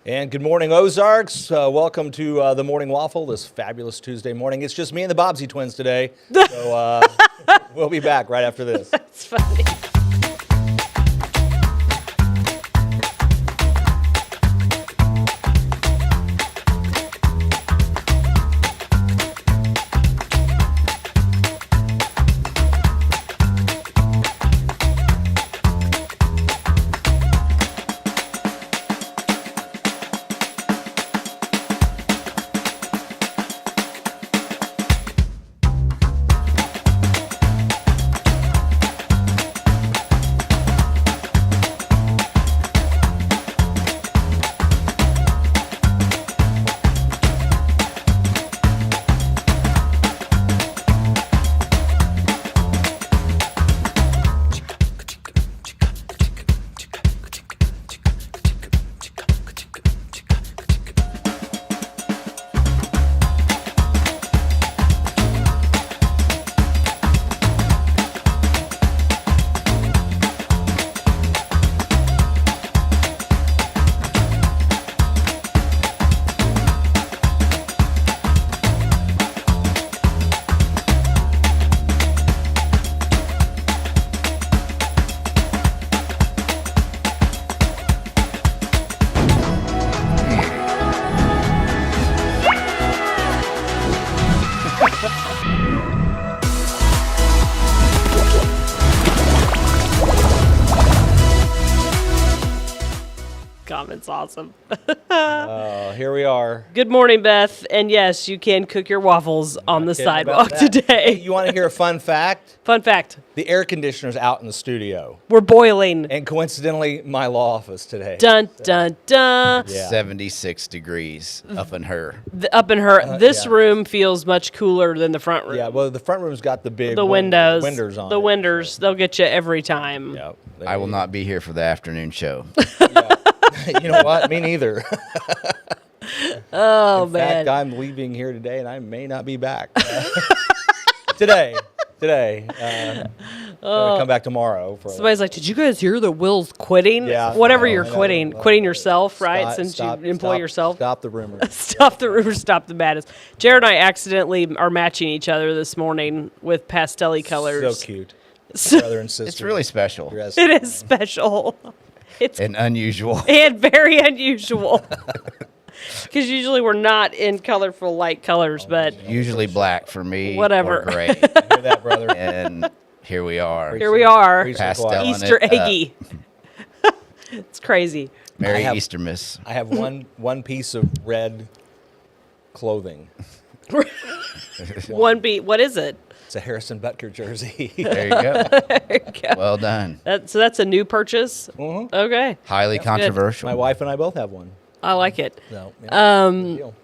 And good morning, Ozarks. Welcome to the Morning Waffle this fabulous Tuesday morning. It's just me and the Bobbsey twins today. So we'll be back right after this. That's funny. Comment's awesome. Here we are. Good morning, Beth. And yes, you can cook your waffles on the sidewalk today. Hey, you want to hear a fun fact? Fun fact. The air conditioner's out in the studio. We're boiling. And coincidentally, my law office today. Dun, dun, dun. Yeah. 76 degrees up in her. Up in her. This yeah. room feels much cooler than the front room. Yeah, well, the front room's got the big windows. winders on The it. winders. They'll get you every time. Yeah, I will not be here for the afternoon show. You know what? Me neither. Oh, In man. fact, I'm leaving here today, and I may not be back. Today. I'm gonna come back tomorrow. Somebody's like, did you guys hear that Will's quitting? Yeah, Whatever I know, you're I know. quitting yourself, right? Stop- Since stop- you employ stop- yourself. Stop the rumors. Stop the rumors, stop the madness. Jared and I accidentally are matching each other this morning with pastel-y colors. So cute. So- Brother and sister. It's really special Dressed- It is special. It's and unusual. and very unusual. Because usually we're not in colorful light colors, but Usually black for me. Whatever. Or gray. You hear that, brother? And here we are. here we are. Preach the Pastel. choir. Easter it up. eggy. It's crazy. Merry I have- Eastermas. I have one piece of red clothing. One beat. What is it? It's a Harrison Butker jersey. There you go. There you go. Well done. So that's a new purchase? Mhm. Okay. Highly controversial. My wife and I both have one. I like it. So, yeah, big deal.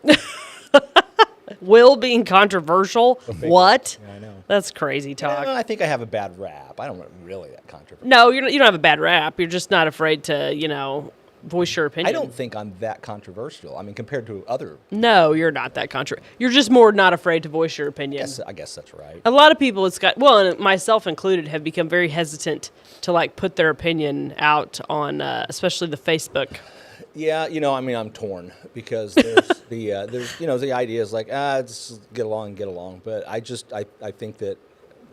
Will being controversial? What? Yeah, I know. That's crazy talk. I think I have a bad rap. I don't really that controversial. No, you don't have a bad rap. You're just not afraid to, voice your opinion. I don't think I'm that controversial. I mean, compared to other, No, you're not that You're just more not afraid to voice your opinion. I guess that's right. A lot of people, and myself included, have become very hesitant to put their opinion out on, especially the Facebook. Yeah, I'm torn because there's the idea is just get along. But I think that,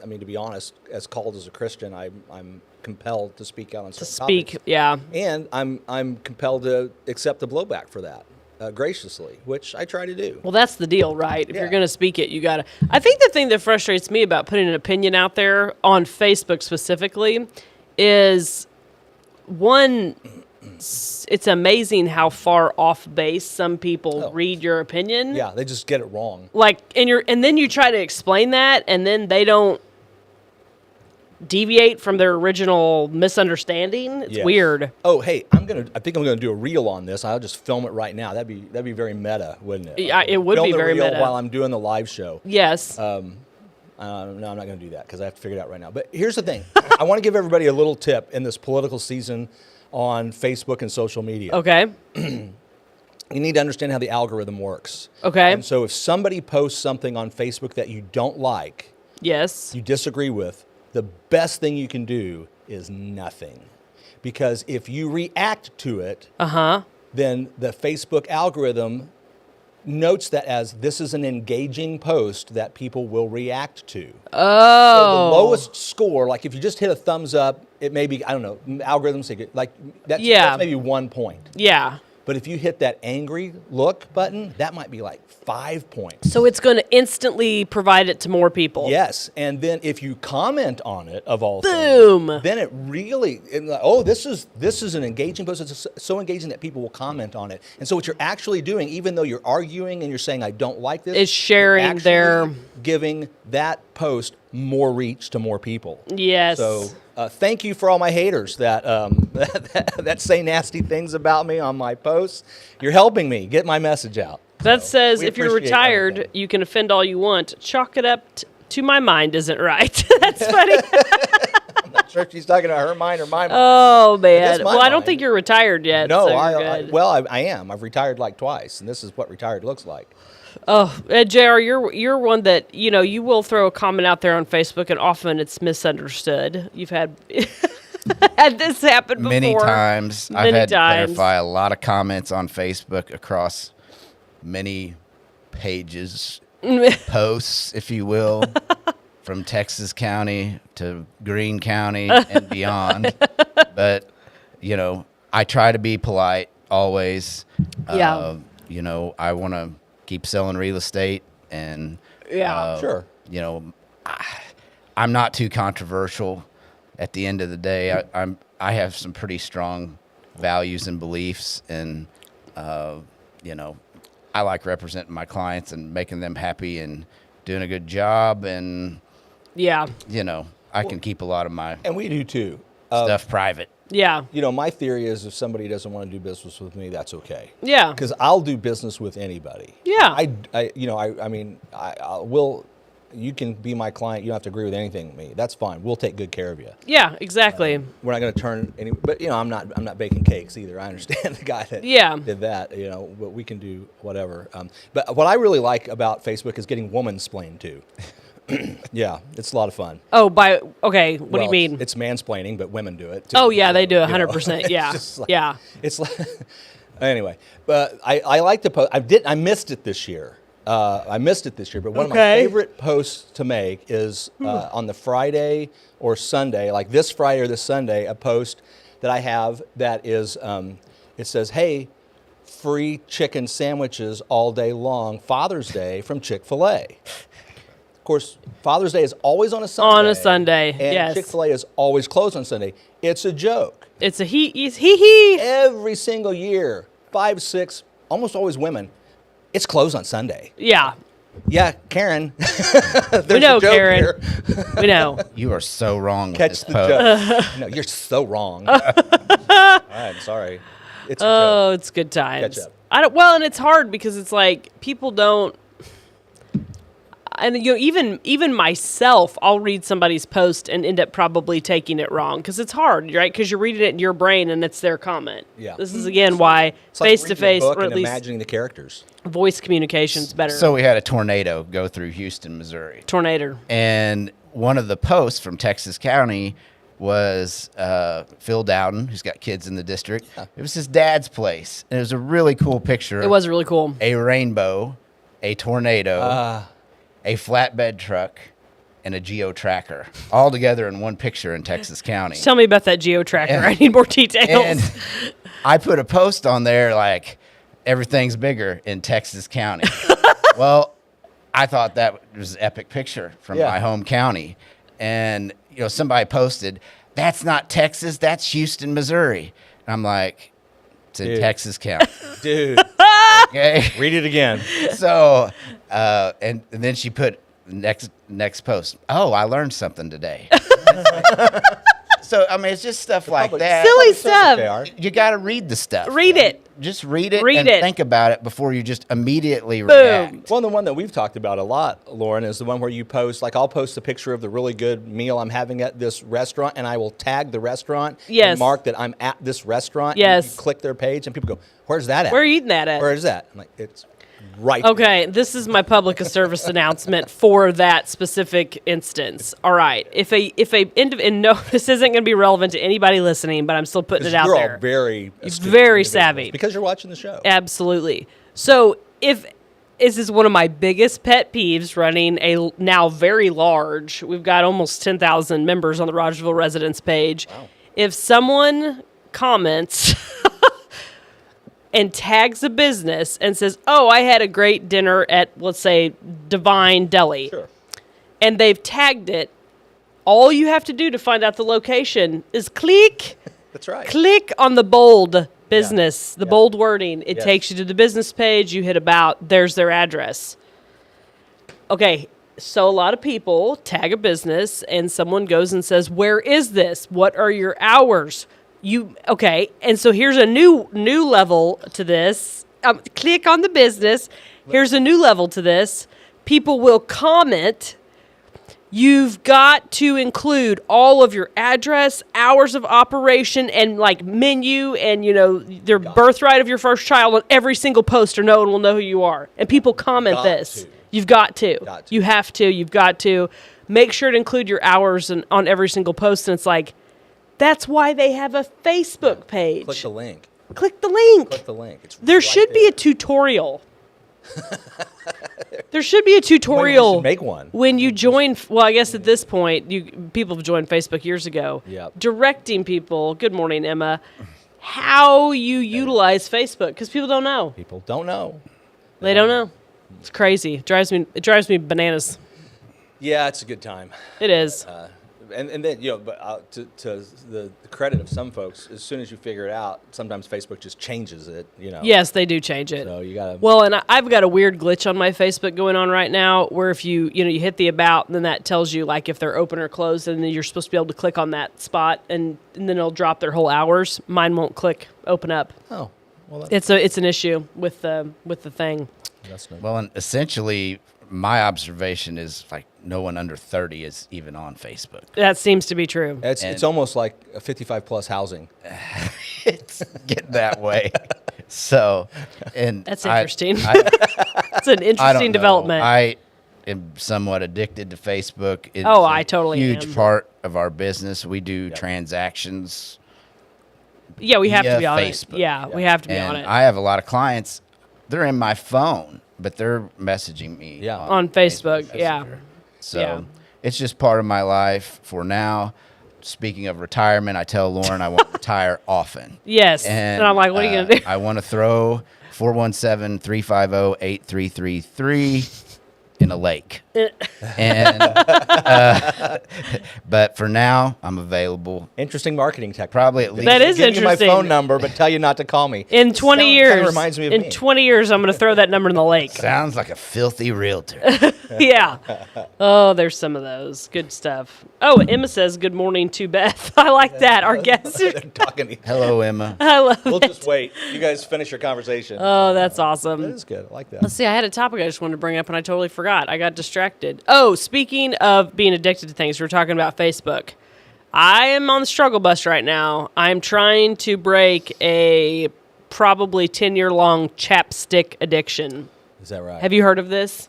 to be honest, as called as a Christian, I'm compelled to speak out on certain topics. Yeah. And I'm compelled to accept the blowback for that graciously, which I try to do. Well, that's the deal, right? If you're Yeah. going to speak it, you got to. I think the thing that frustrates me about putting an opinion out there on Facebook specifically is one. It's amazing how far off base some people read your opinion. Yeah, they just get it wrong. And then you try to explain that, and then they don't deviate from their original misunderstanding. It's Yes. weird. Oh, hey, I think I'm gonna do a reel on this. I'll just film it right now. That'd be very meta, wouldn't it? Yeah, it would Film be the very reel meta. while I'm doing the live show. Yes. No, I'm not going to do that because I have to figure it out right now. But here's the thing. I want to give everybody a little tip in this political season on Facebook and social media. Okay. You need to understand how the algorithm works. Okay. And so if somebody posts something on Facebook that you don't like, Yes. you disagree with, the best thing you can do is nothing. Because if you react to it, then the Facebook algorithm notes that as this is an engaging post that people will react to. Oh. So the lowest score, like if you just hit a thumbs up, it may be, I don't know, algorithms say like that's maybe 1 point. Yeah. But if you hit that angry look button, that might be like 5 points. So it's going to instantly provide it to more people. Yes, and then if you comment on it, of all Boom. things, then it really, oh, this is an engaging post. It's so engaging that people will comment on it. And so what you're actually doing, even though you're arguing and you're saying I don't like this, is sharing you're actually giving that post more reach to more people. Yes. So thank you for all my haters that that say nasty things about me on my posts. You're helping me get my message out. That So says we if you're appreciate retired, everything. you can offend all you want. Chalk it up to my mind isn't right. That's funny. I'm not sure if she's talking about her mind or my mind. Oh, man. That's my Well, I don't mind. think you're retired yet. No, so you're I good. I am. I've retired like twice, and this is what retired looks like. Oh, JR, you're one that, you will throw a comment out there on Facebook, and often it's misunderstood. You've had had this happen before. Many times. I've Many had to times. clarify a lot of comments on Facebook across many pages, posts, if you will, from Texas County to Greene County and beyond. But, I try to be polite always. Yeah. I want to keep selling real estate and, Yeah. Sure. I'm not too controversial. At the end of the day, I have some pretty strong values and beliefs, and I like representing my clients and making them happy and doing a good job, and Yeah. I can keep a lot of my And we do too. stuff private. Yeah. My theory is if somebody doesn't want to do business with me, that's okay. Yeah. Because I'll do business with anybody. Yeah. I will. You can be my client. You don't have to agree with anything with me. That's fine. We'll take good care of you. Yeah, exactly. We're not going to turn any. But I'm not baking cakes either. I understand the guy that did that. But we can do whatever. But what I really like about Facebook is getting woman-splained too. Yeah, it's a lot of fun. Oh, okay, what do Well, you mean? It's mansplaining, but women do it too. Oh, yeah, they do So, 100%. Yeah. it's just like- Yeah. It's like, anyway, but I like to post. I missed it this year. But one of my Okay. favorite posts to make is on the Friday or Sunday, like this Friday or this Sunday, a post that I have that is, it says, hey, free chicken sandwiches all day long, Father's Day from Chick-fil-A. Of course, Father's Day is always on a Sunday. On a Sunday, and yes. Chick-fil-A is always closed on Sunday. It's a joke. It's a he. Every single year, 5, 6, almost always women, it's closed on Sunday. Yeah. Yeah, Karen. We know, a joke Karen. here. We know. You are so wrong with Catch this the post. joke. No, you're so wrong. All right, I'm sorry. It's a Oh, joke. it's good times. Catch up. And it's hard because it's like people don't. And even myself, I'll read somebody's post and end up probably taking it wrong because it's hard, right? Because you're reading it in your brain and it's their comment. Yeah. This is again why It's like face to reading a face book or at and least imagining the characters. voice communication's better. So we had a tornado go through Houston, Missouri. Tornado. And one of the posts from Texas County was Phil Dowden, who's got kids in the district. It was his dad's place. And it was a really cool picture. It was really cool. A rainbow, a tornado, a flatbed truck, and a geo-tracker, all together in one picture in Texas County. Tell me about that geo tracker. And- I need more details. And I put a post on there like, everything's bigger in Texas County. Well, I thought that was an epic picture from Yeah. my home county. And, somebody posted, that's not Texas, that's Houston, Missouri. And I'm like, it's in Dude. Texas County. Dude, Okay. read it again. So, and then she put next post. Oh, I learned something today. So, it's just stuff like Public- that. Silly public service stuff. they are. You got to read the stuff. Read it. Just read it Read and it. think about it before you just immediately react. Well, the one that we've talked about a lot, Lauren, is the one where you post, like I'll post a picture of the really good meal I'm having at this restaurant, and I will tag the restaurant Yes. and mark that I'm at this restaurant. Yes. And you click their page, and people go, where's that at? Where are you eating that at? Where is that? I'm like, it's right there. Okay, this is my public service announcement for that specific instance. All right, if and no, this isn't going to be relevant to anybody listening, but I'm still putting it out You're there. all very astute Very individuals savvy. because you're watching the show. Absolutely. So if this is one of my biggest pet peeves, running a now very large, we've got almost 10,000 members on the Rogersville Residents page. Wow. If someone comments and tags a business and says, "Oh, I had a great dinner at, let's say, Divine Deli," Sure. and they've tagged it, all you have to do to find out the location is click on the bold business, the bold wording. It takes you to the business page. You hit about, there's their address. Okay, so a lot of people tag a business and someone goes and says, "Where is this? What are your hours?" And so here's a new level to this. Click on the business. Here's a new level to this. People will comment. You've got to include all of your address, hours of operation, and like menu, and their birthright of your first child on every single post, or no one will know who you are. And people comment this. You've got to. You have to. You've got to make sure to include your hours on every single post. And it's like, that's why they have a Facebook page. Click the link. Click the link. Click the link. It's There right should be a tutorial. There should be a tutorial. We should make one. When you join, well, I guess at this point, people have joined Facebook years ago. Yep. Directing people, good morning, Emma, how you utilize Facebook, because people don't know. People don't know. They don't know. It's crazy. It drives me bananas. Yeah, it's a good time. It is. And then, but to the credit of some folks, as soon as you figure it out, sometimes Facebook just changes it, Yes, they do change it. So you got to... Well, and I've got a weird glitch on my Facebook going on right now where if you hit the about, and then that tells you like if they're open or closed, and then you're supposed to be able to click on that spot, and then it'll drop their whole hours. Mine won't click open up. Oh, well, It's an issue with the thing. that's not... Well, and essentially, my observation is like no one under 30 is even on Facebook. That seems to be true. It's almost like a 55 plus housing. It's getting that way. So, and That's interesting. It's an interesting development. I am somewhat addicted to Facebook. It's I totally huge am. part of our business. We do transactions. Yeah, we have to via be on Facebook. it. Yeah, we have to be And on it. I have a lot of clients. They're in my phone, but they're messaging me On Facebook. Yeah. Messenger. So Yeah. it's just part of my life for now. Speaking of retirement, I tell Lauren I want to retire often. Yes. And I'm like, what are you going to do? I want to throw 417-350-8333 in a lake. But for now, I'm available. Interesting marketing technique. Probably at least. That is Give you my interesting. phone number, but tell you not to call me. In 20 years, Kind of reminds me of in me. 20 years, I'm going to throw that number in the lake. Sounds like a filthy realtor. Yeah. Oh, there's some of those. Good stuff. Oh, Emma says good morning to Beth. I like that. Our guest. Talking to you. Hello, Emma. I love We'll it. just wait. You guys finish your conversation. Oh, that's awesome. That is good. I like that. Let's see, I had a topic I just wanted to bring up, and I totally forgot. I got distracted. Oh, speaking of being addicted to things, we're talking about Facebook. I am on the struggle bus right now. I'm trying to break a probably 10-year-long chapstick addiction. Is that right? Have you heard of this?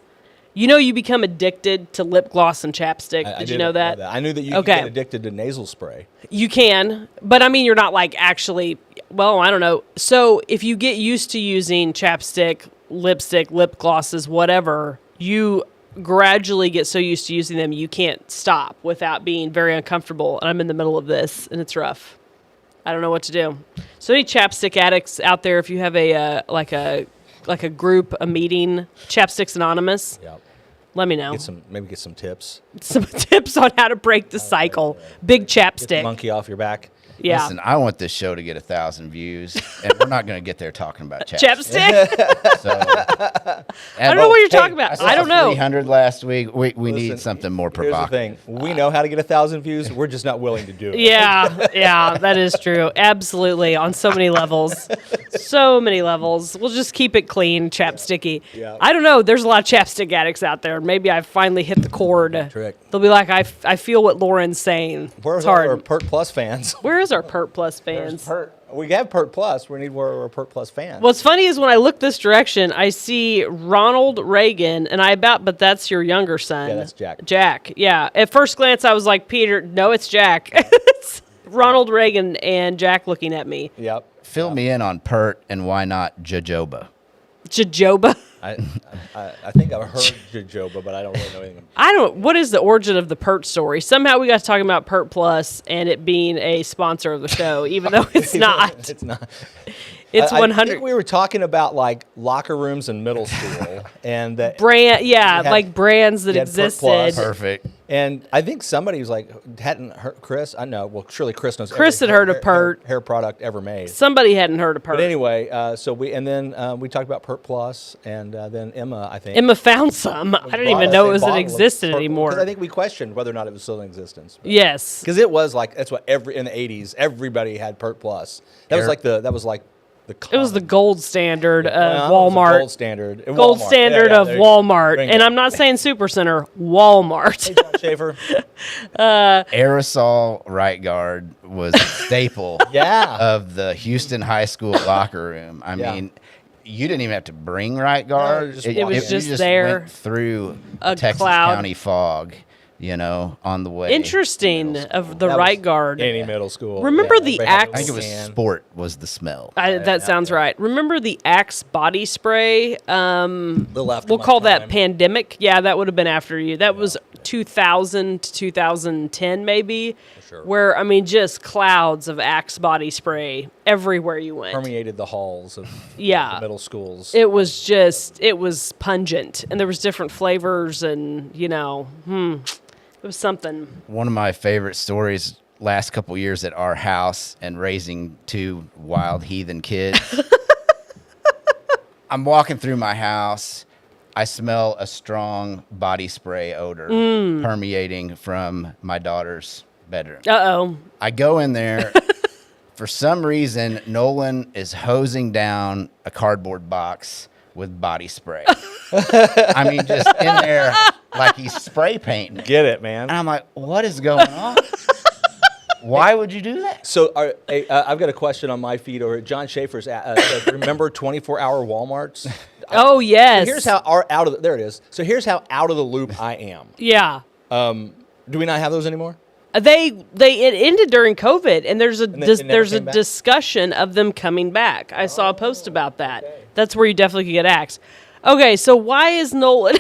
You become addicted to lip gloss and chapstick. I Did you know that? I knew that you could Okay. get addicted to nasal spray. You can, but I mean, you're not like actually, well, I don't know. So if you get used to using chapstick, lipstick, lip glosses, whatever, you gradually get so used to using them, you can't stop without being very uncomfortable. And I'm in the middle of this, and it's rough. I don't know what to do. So any chapstick addicts out there, if you have a group, a meeting, Chapsticks Anonymous, Yep. let me know. Get some tips. Some tips on how to break the cycle. Big Get the chapstick. monkey off your back. Yeah. Listen, I want this show to get 1,000 views, and we're not going to get there talking about Chapstick? So, I don't know what you're talking about. I don't know. 300 last week. We Listen, need something more Here's the provocative. thing. We know how to get 1,000 views. We're just not willing to do it. Yeah, that is true. Absolutely. On so many levels. So many levels. We'll just keep it clean, chapsticky. Yeah. I don't know. There's a lot of chapstick addicts out there. Maybe I've finally hit the chord. Trick. They'll be like, I feel what Lauren's saying. Where's It's hard. our Pert Plus fans? Where is our Pert Plus There's fans? Pert. We have Pert Plus. We need more Pert Plus fans. What's funny is when I look this direction, I see Ronald Reagan, and but that's your younger son. Yeah, that's Jack. Jack, yeah. At first glance, I was like, Peter, no, it's Jack. It's Ronald Reagan and Jack looking at me. Yep. Fill me in on Pert and why not jojoba? Jojoba. I think I've heard jojoba, but I don't really know anything. What is the origin of the Pert story? Somehow we got to talking about Pert Plus and it being a sponsor of the show, even though it's not. It's not. It's 100. I think we were talking about like locker rooms in middle school and that brand, yeah, had- like brands that you had Pert existed. Plus. Perfect. And I think somebody was like, hadn't heard Chris. I know. Well, surely Chris knows. Chris every had heard of Pert. hair product ever made. Somebody hadn't heard of Pert. But anyway, we talked about Pert Plus, and then Emma, I think. Emma found some. I didn't even know it existed anymore. Because I think we questioned whether or not it was still in existence. Yes. Because it was like that's what in the 80s everybody had Pert Plus. That was like the It was the gold standard of Well, it was the Walmart. gold standard. Gold Walmart. standard Yeah, of there you go. Walmart. Bingo. And I'm not saying Supercenter, Walmart. Hey, John Schaefer. Aerosol right guard was a staple Yeah. of the Houston high school locker room. I Yeah. mean, you didn't even have to bring right guard. just It was you just there. Went through A Texas cloud. County fog, on the way. Interesting of the That right was guard. Any middle school. Remember Yeah, the everybody had a Axe- I think it was can. sport was the smell. That sounds right. Remember the Axe body spray? Little after We'll my call that time. pandemic. Yeah, that would have been after you. That was 2000 to 2010 maybe. sure. Where, I mean, just clouds of Axe body spray everywhere you went. Permeated the halls of Yeah. the middle schools. It was pungent, and there was different flavors, and it was something. One of my favorite stories last couple years at our house and raising two wild heathen kids. I'm walking through my house. I smell a strong body spray odor permeating from my daughter's bedroom. Uh-oh. I go in there. For some reason, Nolan is hosing down a cardboard box with body spray. I mean, just in there like he's spray painting. Get it, man. And I'm like, what is going on? Why would you do that? So I've got a question on my feed over John Schaefer's. Remember 24-hour Walmarts? Oh, yes. Here's how there it is. So here's how out of the loop I am. Yeah. Do we not have those anymore? It ended during COVID, and there's a it never there's a came back? discussion of them coming back. I saw a post about that. Okay. That's where you definitely could get Axe. Okay, so why is Nolan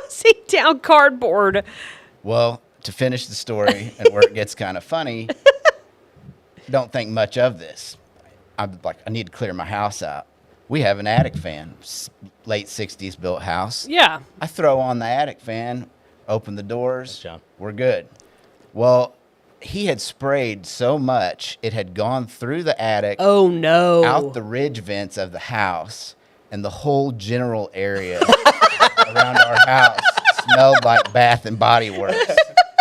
sitting down cardboard? Well, to finish the story and where it gets kind of funny, don't think much of this. I'm like, I need to clear my house out. We have an attic fan, late 60s built house. Yeah. I throw on the attic fan, open the doors, Thanks, John. we're good. Well, he had sprayed so much, it had gone through the attic, Oh, no. out the ridge vents of the house, and the whole general area around our house smelled like Bath and Body Works,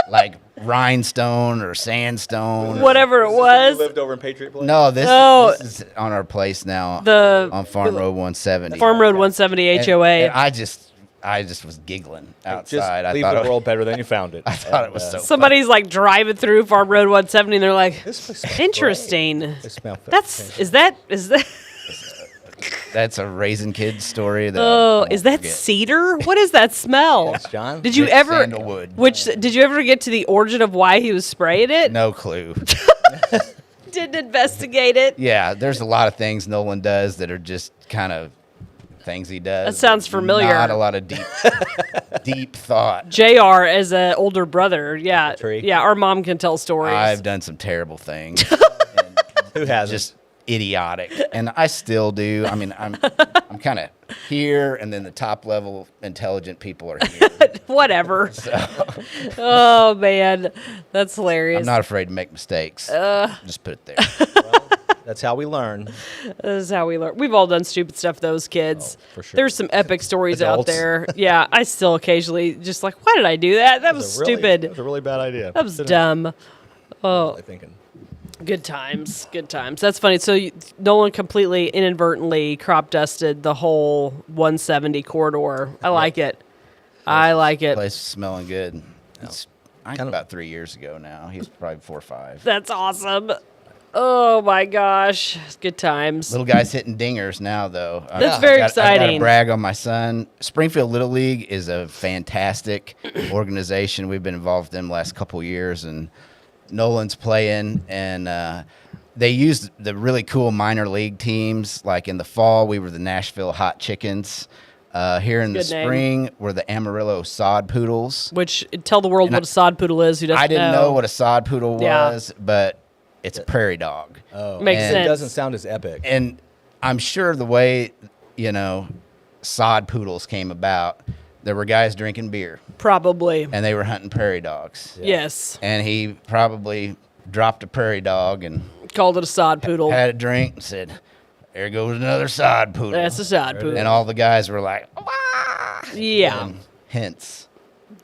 like rhinestone or sandstone. Whatever it You was. lived over in Patriot Place? No, this is on our place now. On Farm Road 170. Farm Road 170 HOA. And I just was giggling outside. Just leave I the thought world better than you found it. I thought it was so Somebody's like driving through Farm Road 170, and they're like, This place smells interesting. great. They smell Is that? That's a Raisin Kids story. That Oh, I won't is that forget. cedar? What is that smell? Yes, John. Did you It's ever? sandalwood. Did you ever get to the origin of why he was spraying it? No clue. Didn't investigate it. Yeah, there's a lot of things Nolan does that are just kind of things he does. That sounds familiar. Not a lot of deep thought. JR as an older brother, yeah, Tree. yeah. Our mom can tell stories. I've done some terrible things. Who has Just idiotic, and I still do. I mean, I'm kind of here, and then the top level intelligent people are here. Whatever. Oh man, that's hilarious. I'm not afraid to make mistakes. Just put it there. That's how we learn. This is how we learn. We've all done stupid stuff, those kids. Oh, for sure. There's some epic stories out Adults. there. Yeah, I still occasionally just like, why did I do that? That was That stupid. was a really bad idea. That was dumb. Oh, I'm thinking. good times. Good times. That's funny. So Nolan completely inadvertently crop dusted the whole 170 corridor. I like it. I like it. Place is smelling good. It's Kind of- about 3 years ago now. He's probably 4 or 5. That's awesome. Oh my gosh, good times. Little guys hitting dingers now, though. That's very I got to exciting. brag on my son. Springfield Little League is a fantastic organization. We've been involved with them the last couple of years, and Nolan's playing, and they use the really cool minor league teams. Like in the fall, we were the Nashville Hot Chickens. Here in the Good name. spring, we're the Amarillo Sod Poodles. Which, tell the world what a sod poodle is. Who doesn't I didn't know what a sod poodle Yeah. was, but it's a prairie dog. Oh, Makes And- sense. It doesn't sound as epic. And I'm sure the way, sod poodles came about, there were guys drinking beer Probably. and they were hunting prairie dogs. Yes. And he probably dropped a prairie dog and Called it a sod poodle. had a drink and said, "There goes another sod poodle." That's a sod poodle. And all the guys were like, "Wah!" Yeah. And hence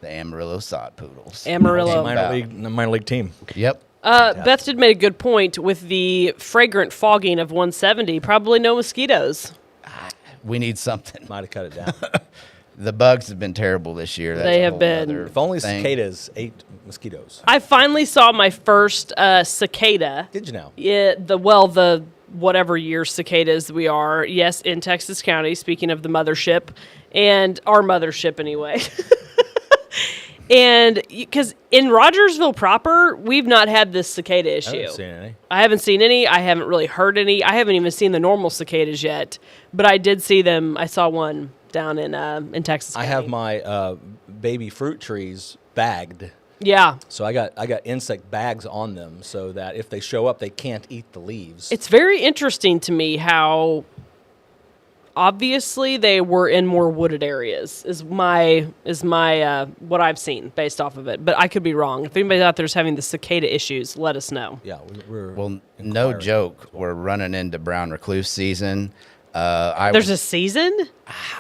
the Amarillo Sod Poodles. Amarillo. Minor league team. Yep. Beth did make a good point with the fragrant fogging of 170. Probably no mosquitoes. We need something. Might have cut it down. The bugs have been terrible this year. That's They a have whole been. nother If only thing. cicadas ate mosquitoes. I finally saw my first cicada. Did you know? Yeah, the whatever year cicadas we are. Yes, in Texas County. Speaking of the mothership, and our mothership anyway. And because in Rogersville proper, we've not had this cicada I issue. haven't seen any. I haven't seen any. I haven't really heard any. I haven't even seen the normal cicadas yet, but I did see them. I saw one down in Texas I County. have my baby fruit trees bagged. Yeah. So I got insect bags on them so that if they show up, they can't eat the leaves. It's very interesting to me how obviously they were in more wooded areas is my what I've seen based off of it. But I could be wrong. If anybody out there is having the cicada issues, let us know. Yeah, we're Well, no inquiring. joke. We're running into brown recluse season. There's a season?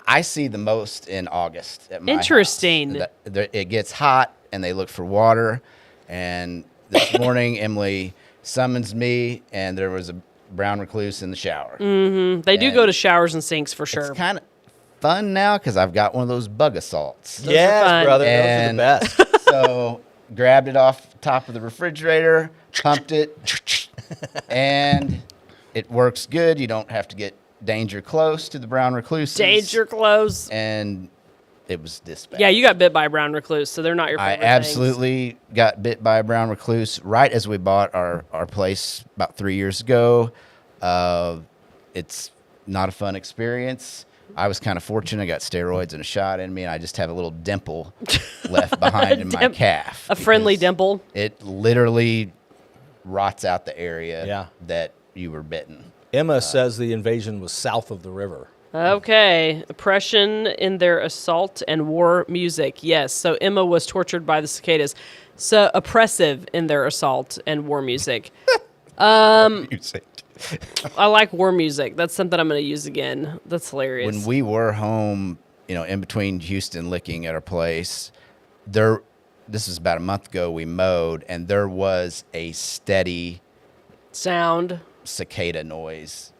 I see the most in August at my Interesting. house. It gets hot and they look for water. And this morning, Emily summons me, and there was a brown recluse in the shower. They do And go to showers and sinks for sure. It's kind of fun now because I've got one of those bug assaults. are Yes, fun. brother. Those are the And best. so grabbed it off the top of the refrigerator, pumped it, and it works good. You don't have to get danger close to the brown recluses. Danger close. And it was this bad. Yeah, you got bit by a brown recluse, so they're not your I favorite absolutely got bit by a brown recluse right as we bought our place about 3 years ago. It's not a fun experience. I was kind of fortunate. I got steroids and a shot in me, and I just have a little dimple left behind in my calf. A friendly because dimple. It literally rots out the area Yeah. that you were bitten. Emma says the invasion was south of the river. Okay. Oppression in their assault and war music. Yes. So Emma was tortured by the cicadas. So oppressive in their assault and war music. I like war music. That's something I'm going to use again. That's hilarious. When we were home, in between Houston licking at our place, this was about a month ago, we mowed, and there was a steady Sound. cicada noise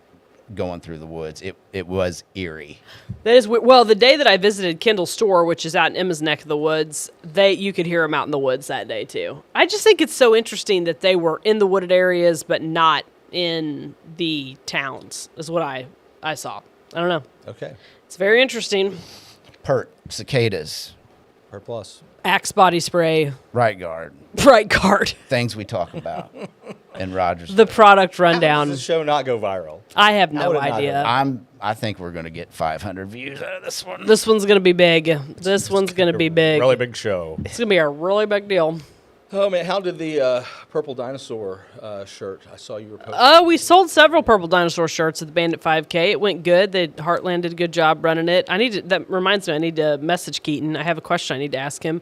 going through the woods. It was eerie. That is well. The day that I visited Kendall's store, which is out in Emma's neck of the woods, you could hear them out in the woods that day too. I just think it's so interesting that they were in the wooded areas, but not in the towns. Is what I saw. I don't know. Okay. It's very interesting. Pert, cicadas, Per plus. Axe body spray, right guard, bright card, things we talk about in Rogers. the product Does rundown. this show not go viral? I have I no would've not idea. I think we're gonna get 500 views out of this one. This one's gonna be big. This one's gonna be big. Really big show. It's gonna be a really big deal. Oh man, how did the purple dinosaur shirt? I saw you were posting. We sold several Purple Dinosaur shirts at the Bandit 5K. It went good. Heartland did a good job running it. That reminds me, I need to message Keaton. I have a question I need to ask him.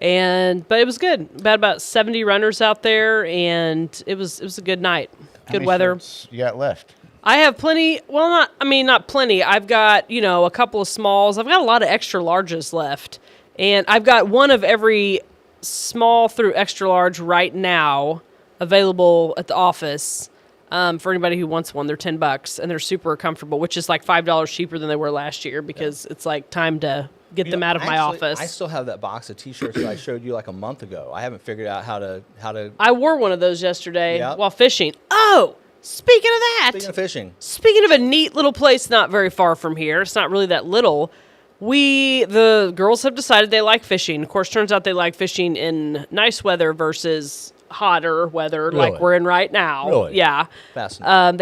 But it was good. About 70 runners out there, and it was a good night. How Good many weather. shirts you got left? I have plenty. Well, not plenty. I've got, a couple of smalls. I've got a lot of extra larges left. And I've got one of every small through extra large right now available at the office for anybody who wants one. They're $10 and they're super comfortable, which is like $5 cheaper than they were last year because it's like time to get them out of my office. I still have that box of T-shirts that I showed you like a month ago. I haven't figured out how to. I wore one of those yesterday Yep. while fishing. Oh, speaking of that. Speaking of fishing, Speaking of a neat little place not very far from here, it's not really that little. The girls have decided they like fishing. Of course, turns out they like fishing in nice weather versus hotter weather like Really? we're in right now. Really? Yeah. fascinating.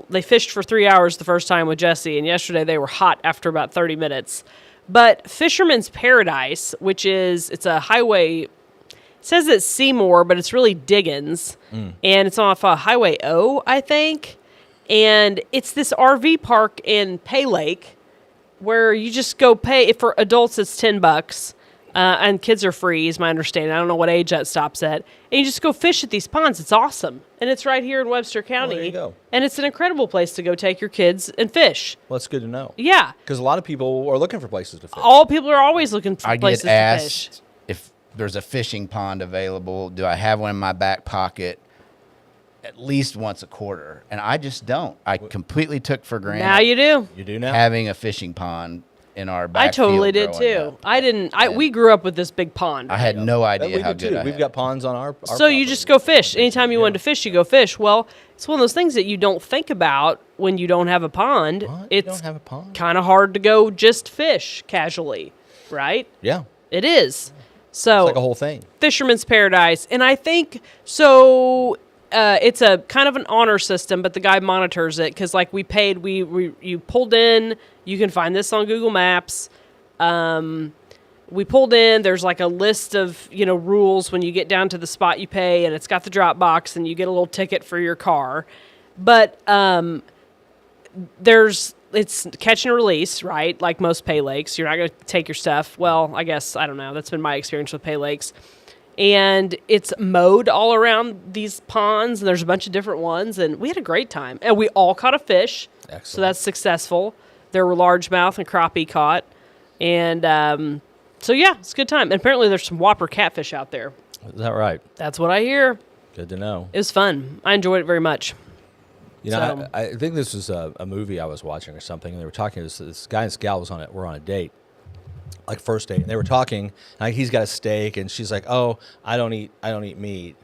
They fished for 3 hours the first time with Jesse, and yesterday they were hot after about 30 minutes. But Fisherman's Paradise, it's a highway, it says it's Seymour, but it's really Diggins, and it's off Highway O, I think. And it's this RV park in Pay Lake where you just go pay. If for adults, it's $10, and kids are free, is my understanding. I don't know what age that stops at. And you just go fish at these ponds. It's awesome, and it's right here in Webster County. there you go. And it's an incredible place to go take your kids and fish. Well, that's good to know. Yeah, Because a lot of people are looking for places to fish. all people are always looking for I places get to fish. asked if there's a fishing pond available. Do I have one in my back pocket? At least once a quarter, and I just don't. I completely took for granted Now you do. You do now. having a fishing pond in our back. I totally field did growing too. up. I didn't. We grew up with this big pond. I had no That idea we how do good too. I We've had. got ponds on our So you just go fish. Anytime you Yeah. wanted to fish, you go fish. Well, it's one of those things that you don't think about when you don't have a pond. What? You It's don't have a pond? kind of hard to go just fish casually, right? Yeah. It is. So It's like a whole thing. Fisherman's Paradise, and I think so. It's a kind of an honor system, but the guy monitors it because, like, we paid. You pulled in. You can find this on Google Maps. We pulled in. There's like a list of rules when you get down to the spot you pay, and it's got the drop box, and you get a little ticket for your car. But it's catch and release, right? Like most pay lakes, you're not going to take your stuff. Well, I guess I don't know. That's been my experience with pay lakes. And it's mowed all around these ponds, and there's a bunch of different ones, and we had a great time. And we all caught a fish, so Excellent. that's successful. There were largemouth and crappie caught, and so yeah, it's a good time. And apparently there's some whopper catfish out there. Is that right? That's what I hear. Good to know. It was fun. I enjoyed it very much. You know, So- I think this was a movie I was watching or something, and they were talking. This guy and this gal were on a date, like first date, and they were talking. Like he's got a steak, and she's like, "Oh, I don't eat meat."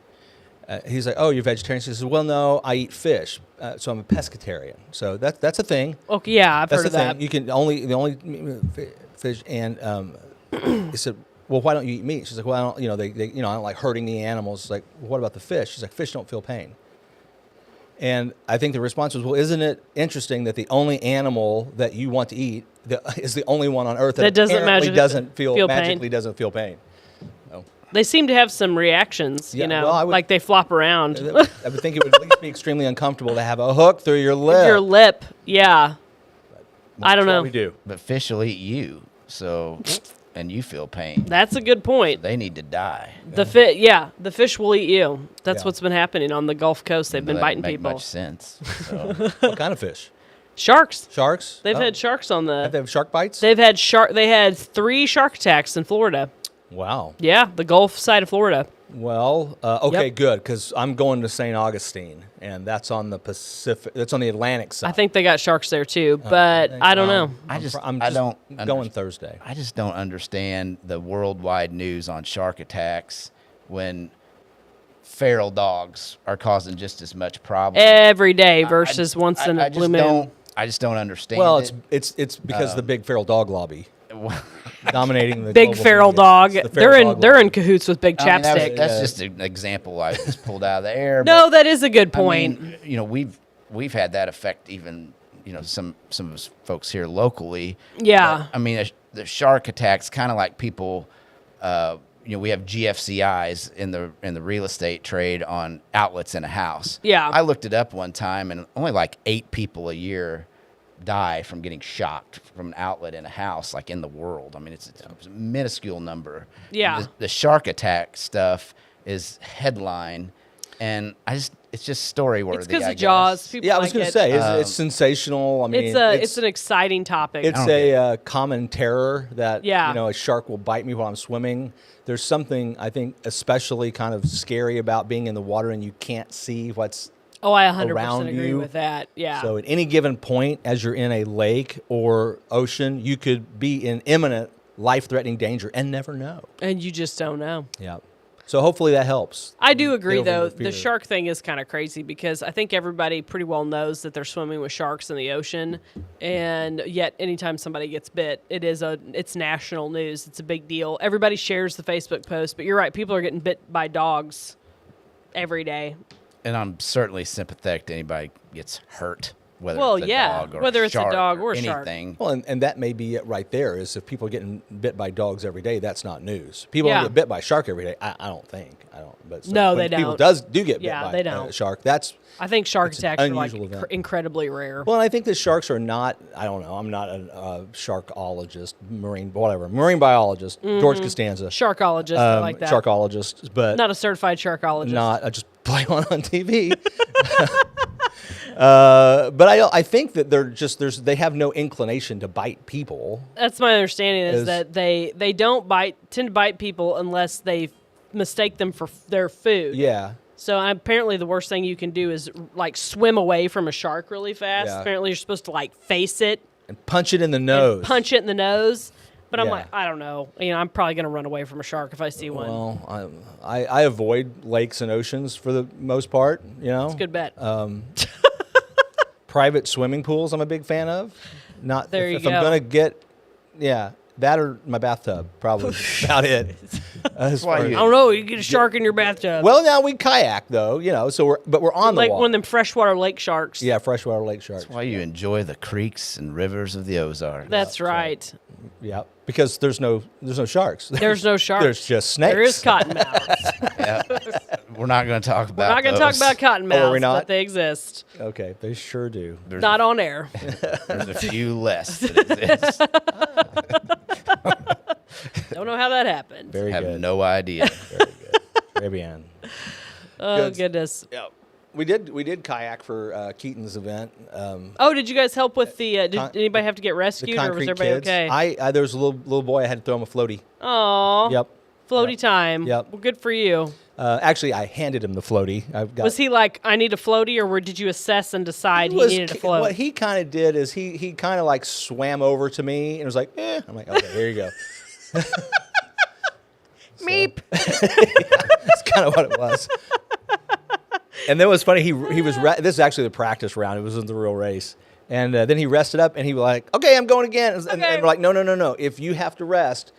He's like, "Oh, you're vegetarian?" She says, "Well, no, I eat fish, so I'm a pescatarian." So that's a thing. Okay, yeah, I've That's heard of the thing. that. You can the only fish, and he said, "Well, why don't you eat meat?" She's like, "Well, I don't, I don't like hurting the animals." It's like, well, "What about the fish?" She's like, "Fish don't feel pain." And I think the response was, "Well, isn't it interesting that the only animal that you want to eat is the only one on Earth that That apparently doesn't feel pain. magically doesn't feel pain?" They seem to have some reactions, Yeah, well, I would- like they flop around. I would think it would at least be extremely uncomfortable to have a hook through your lip. Your lip, yeah. I don't That's what know. we do. But fish will eat you, so and you feel pain. That's a good point. They need to die. The fish will eat you. That's Yeah. what's been happening on the Gulf Coast. They've been That biting make people. Much sense. So. What kind of fish? Sharks. Sharks? They've Oh. had sharks on Have they the. have shark bites? They had 3 shark attacks in Florida. Wow. Yeah, the Gulf side of Florida. Well, okay, Yep. good, because I'm going to St. Augustine, and that's on the Pacific. That's on the Atlantic side. I think they got sharks there too, but I don't know. I just I'm I don't going under- Thursday. I just don't understand the worldwide news on shark attacks when feral dogs are causing just as much problem. Every day versus once in a I blue just moon. don't. I just don't understand. Well, it. it's because of the big feral dog lobby dominating the Big global feral media. dog. It's the feral dog They're in lobby. cahoots with Big I mean, Chapstick. that's just an example I just pulled out of the air. No, that is a good but, I point. mean, we've had that affect even some of us folks here locally. Yeah. But, I mean, the shark attacks kind of like people. We have GFCIs in the real estate trade on outlets in a house. Yeah. I looked it up one time, and only like 8 people a year die from getting shocked from an outlet in a house, like in the world. I mean, it's a minuscule number. Yeah. The shark attack stuff is headline, and it's just story worthy. It's because I of Jaws. guess. People Yeah, I was like going to it. say it's sensational. I mean, It's an exciting topic. It's a common terror that Yeah. a shark will bite me while I'm swimming. There's something I think especially kind of scary about being in the water and you can't see what's Oh, I 100% around agree you. with that. Yeah. So at any given point, as you're in a lake or ocean, you could be in imminent life-threatening danger and never know. And you just don't know. Yeah. So hopefully that helps. I do Get agree, over though. your The fear. shark thing is kind of crazy because I think everybody pretty well knows that they're swimming with sharks in the ocean, and yet anytime somebody gets bit, it's national news. It's a big deal. Everybody shares the Facebook post, but you're right. People are getting bit by dogs every day. And I'm certainly sympathetic to anybody gets hurt, whether Well, it's a yeah, dog or whether a it's a shark dog or a shark. anything. Well, and that may be it right there. Is if people are getting bit by dogs every day, that's not news. People Yeah. don't get bit by a shark every day. I don't think. I don't. But so No, when they people don't. do get Yeah, bit by they don't. a shark. That's I think shark It's an attacks are like unusual event. incredibly rare. well, and I think the sharks are not. I don't know. I'm not a sharkologist, marine biologist. George Costanza, Sharkologist, I like that. sharkologist, but Not a certified sharkologist. not I just play on TV. But I think that they have no inclination to bite people. That's my understanding is Is- that they tend to bite people unless they mistake them for their food. Yeah. So apparently the worst thing you can do is like swim away from a shark really fast. Yeah. Apparently you're supposed to like face it, And punch it in the nose. and punch it in the nose. But I'm Yeah. like, I don't know. I'm probably going to run away from a shark if I see one. Well, I avoid lakes and oceans for the most part. It's a good bet. Private swimming pools, I'm a big fan of. Not There you if I'm go. gonna get, that or my bathtub, probably about it. As why far you- as- I don't know. You get a shark in your bathtub. well, now we kayak though, so we're on the like water. one of them freshwater lake sharks. Yeah, freshwater lake sharks. That's why you enjoy the creeks and rivers of the Ozarks. That's right. Yeah, because there's no sharks. There's no sharks. There's just snakes. There is cottonmouths. Yeah. We're not going to talk about We're not going to talk those. about cottonmouths, Oh, are we not? but they exist. Okay, they sure do. There's Not on air. There's a few less that exist. Don't know how that happened. Very Have good. no idea. Very good. Very bien. Oh, good. goodness. Yeah, we did kayak for Keaton's event. Oh, did you guys help with the? Did Con- anybody have to get The rescued, or was concrete everybody kids. okay? There was a little boy. I had to throw him a floaty. Aw. Yep. Floaty time. Yep. Well, good for you. Actually, I handed him the floaty. Was he like, I need a floaty, or did you assess and decide he needed a float? What he kind of did is he kind of like swam over to me and was like, eh. I'm like, okay, here you go. Meep. That's kind of what it was. And then it was funny. He was this is actually the practice round. It wasn't the real race. And then he rested up and he was like, okay, I'm going again. And Okay. we're like, no. If you have to rest,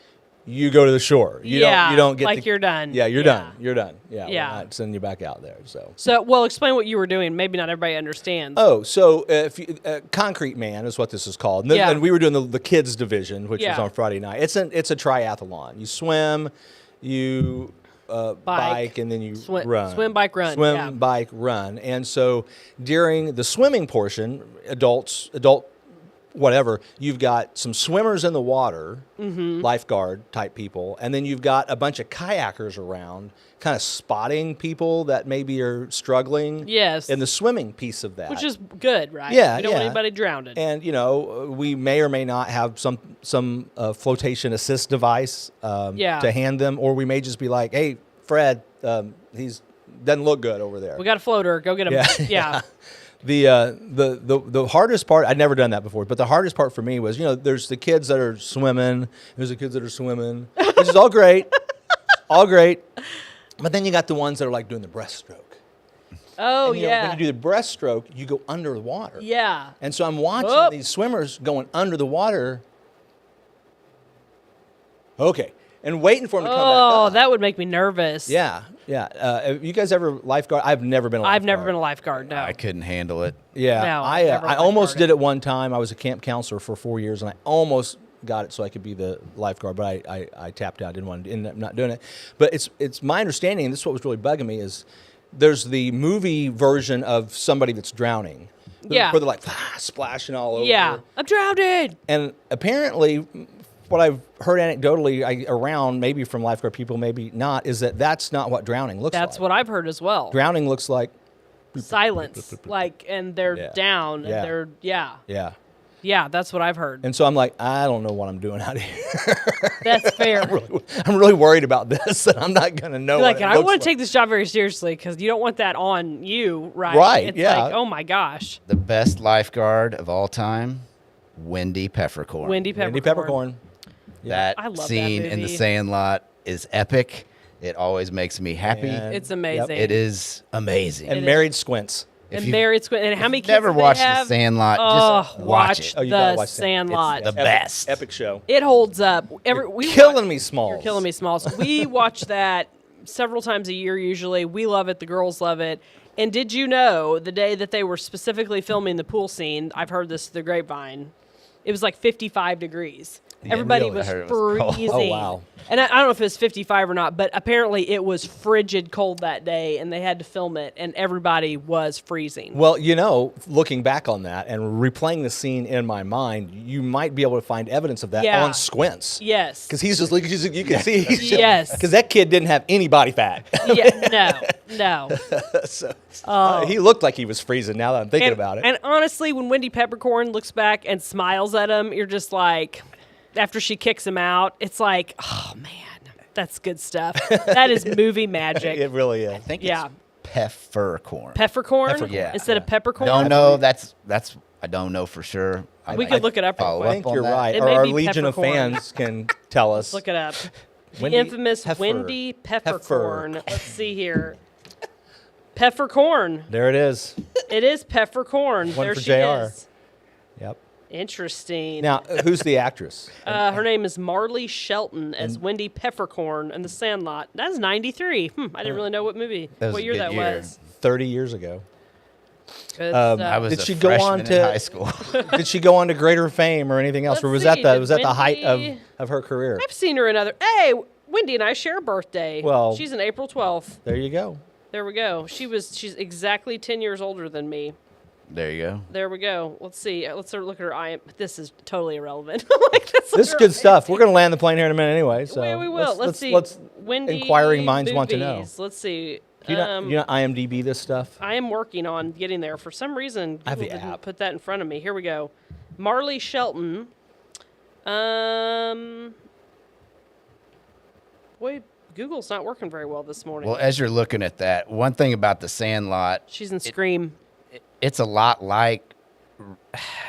you go to the shore. You Yeah, don't get like you're done. Yeah, you're Yeah. done. You're done. Yeah. Yeah. We're not sending you back out there. So. So, well, explain what you were doing. Maybe not everybody understands. Oh, so Concrete Man is what this is called. And, Yeah. and we were doing the kids division, which was Yeah. on Friday night. It's a triathlon. You swim, you bike, and then you run. Swim, bike, run. Swim, Yeah. bike, run. And so during the swimming portion, adult whatever, you've got some swimmers in the water, lifeguard type people, and then you've got a bunch of kayakers around kind of spotting people that maybe are struggling Yes. in the swimming piece of that. Which is good, right? Yeah, You don't want yeah. anybody drowned. And we may or may not have some flotation assist device Yeah. to hand them, or we may just be like, "Hey, Fred, he's doesn't look good over there." We got a floater. Go get him. Yeah. Yeah. The hardest part, I'd never done that before, but the hardest part for me was, there's the kids that are swimming, which is all great, but then you got the ones that are like doing the breaststroke. Oh, And, yeah. when you do the breaststroke, you go under the water. Yeah. And so I'm watching Whoop. these swimmers going under the water. Okay. And waiting for them to come back Oh, up. that would make me nervous. Yeah. Have you guys ever lifeguard? I've never been a lifeguard. I've never been a lifeguard. No. I couldn't handle it. Yeah. No, I've never I almost lifeguarded. did it one time. I was a camp counselor for 4 years, and I almost got it so I could be the lifeguard, but I tapped out. Ended up not doing it. But it's my understanding, and this is what was really bugging me, is there's the movie version of somebody that's drowning. Yeah. Where they're like splashing all over. Yeah. I'm drowning. And apparently, what I've heard anecdotally around, maybe from lifeguard people, maybe not, is that that's not what drowning looks like. That's what I've heard as well. Drowning looks like. Silence. Like, and they're Yeah. down. Yeah. And they're, yeah. Yeah. Yeah, that's what I've heard. And so I'm like, I don't know what I'm doing out here. That's fair. I'm really worried about this, and I'm not going to know. You're like, what it I looks want to like. take this job very seriously because you don't want that on you, right? Right, It's yeah. like, oh my gosh. The best lifeguard of all time, Wendy Peppercorn. Wendy Peppercorn. Andy Peppercorn. That I love that scene in the movie. Sandlot is epic. It always makes me happy. And- It's amazing. It is amazing. And It is. Married Squints. And you've Married Squint. And how many kids never did they watched have? The Sandlot, Oh, just watch it. Oh, you gotta The watch Sandlot. It's the Epic- best. Epic show. It holds up. Killing me, Smalls. You're killing me, Smalls. We watch that several times a year usually. We love it. The girls love it. And did you know the day that they were specifically filming the pool scene, I've heard this through the grapevine, it was like 55 degrees. Everybody really? was I heard it was cold. freezing. Oh, wow. And I don't know if it was 55 or not, but apparently it was frigid cold that day, and they had to film it, and everybody was freezing. Well, you know, looking back on that and replaying the scene in my mind, you might be able to find evidence of that Yeah. on Squints. Yes. Because he's just like, you can see. He's Yes. Because that kid didn't have any body fat. Yeah, no. So, he looked like he was freezing now that I'm thinking about it. And honestly, when Wendy Peppercorn looks back and smiles at him, you're just like, after she kicks him out, it's like, oh man, that's good stuff. That is movie magic. It really is. I think Yeah. it's Peppercorn. Peppercorn Yeah. instead of peppercorn. Don't know. That's I don't know for sure. We could look it up real follow quick. I think on you're that. right. It Or may our be legion of peppercorn. fans can tell us. Look it up. Wendy The infamous Peffer. Wendy Peppercorn. Let's see here. Peppercorn. There it is. It is Peppercorn. One There for she JR. is. Yep. Interesting. Now, who's the actress? Her name is Marley Shelton as Wendy Peppercorn in The Sandlot. That's 93. I didn't really know what movie, That was what a year good that year. was. 30 years ago. Good I stuff. was Did a she go freshman on in to- high school. Did she go on to greater fame or anything else? Let's or was see, that did the height Wendy- of her career? I've seen her in other. Hey, Wendy and I share a birthday. Well- she's in April 12th. There you go. There we go. She's exactly 10 years older than me. There you go. There we go. Let's see. Let's look at her. This is totally irrelevant. Like, This is good stuff. We're going to land the plane here in a minute anyway. So Yeah, we will. Let's see. Let's Wendy inquiring minds want to know. movies. Let's see. Do you not IMDb this stuff? I am working on getting there. For some reason, I have Google the didn't app. put that in front of me. Here we go. Marley Shelton. Boy, Google's not working very well this morning. Well, as you're looking at that, one thing about the Sandlot, She's in Scream. it's a lot like,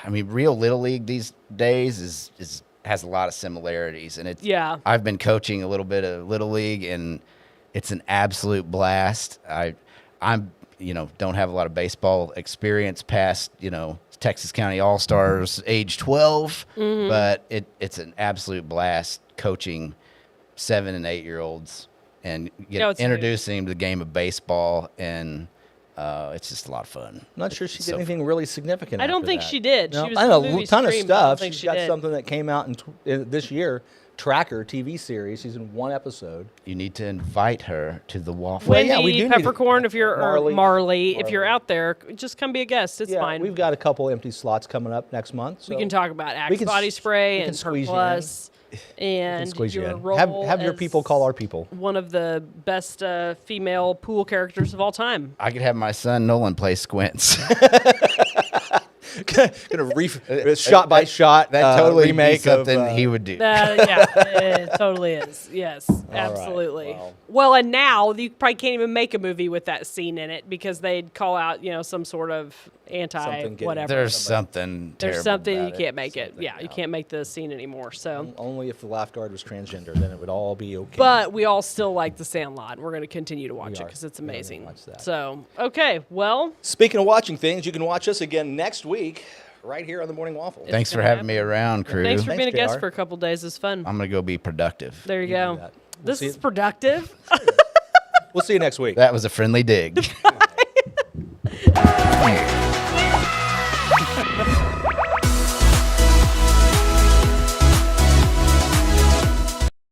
I mean, real Little League these days is has a lot of similarities, and it's Yeah. I've been coaching a little bit of Little League, and it's an absolute blast. I'm don't have a lot of baseball experience past Texas County All Stars age 12, but it's an absolute blast coaching 7 and 8 year olds and it's introducing them to the game of baseball, and it's just a lot of fun. I'm not sure she did So- anything really significant. I don't after think that. she did. No, She was I in know the a movie ton of Scream, but I don't stuff. think She's she got did. something that came out in this year. Tracker TV series. She's in one episode. You need to invite her to the waffle. Well, Wendy yeah, we do need to- Peppercorn, if you're or Marley. If you're out there, just come be a guest. It's Yeah, fine. we've got a couple empty slots coming up next month. We so can talk about Axe we can body s- spray we can and squeeze you Plus can and squeeze you your in. role Have your as people call our people. one of the best female pool characters of all time. I could have my son Nolan play Squints. Gonna shot by shot That totally remake be something of, he would do. Yeah, it totally is. Yes, absolutely. well. Well, and now you probably can't even make a movie with that scene in it because they'd call out, some sort of anti Something getting- whatever. There's something. There's terrible something about you it. can't make it. Something, Yeah, you yeah. can't make the scene anymore. So, Only if the lifeguard was transgender, then it would all be okay. but we all still like The Sandlot. We're going to continue to watch it are. because it's We're gonna amazing. watch that. So, okay, well, Speaking of watching things, you can watch us again next week, right here on the Morning Waffle. Thanks for gonna having me happen. around, crew. thanks for being a guest JR. for a couple days. It's fun. I'm gonna go be productive. There you You do go. that. We'll This see is you- productive. We'll see you next week. That was a friendly dig.